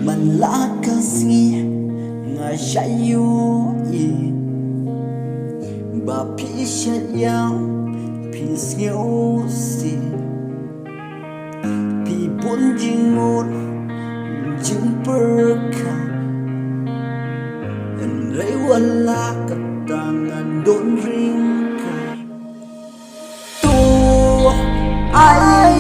Malakasi nga sa'yo Bapisyalyang pisyosi Pibunjingmur jimperka Andai wala katangan don ringka Tu ay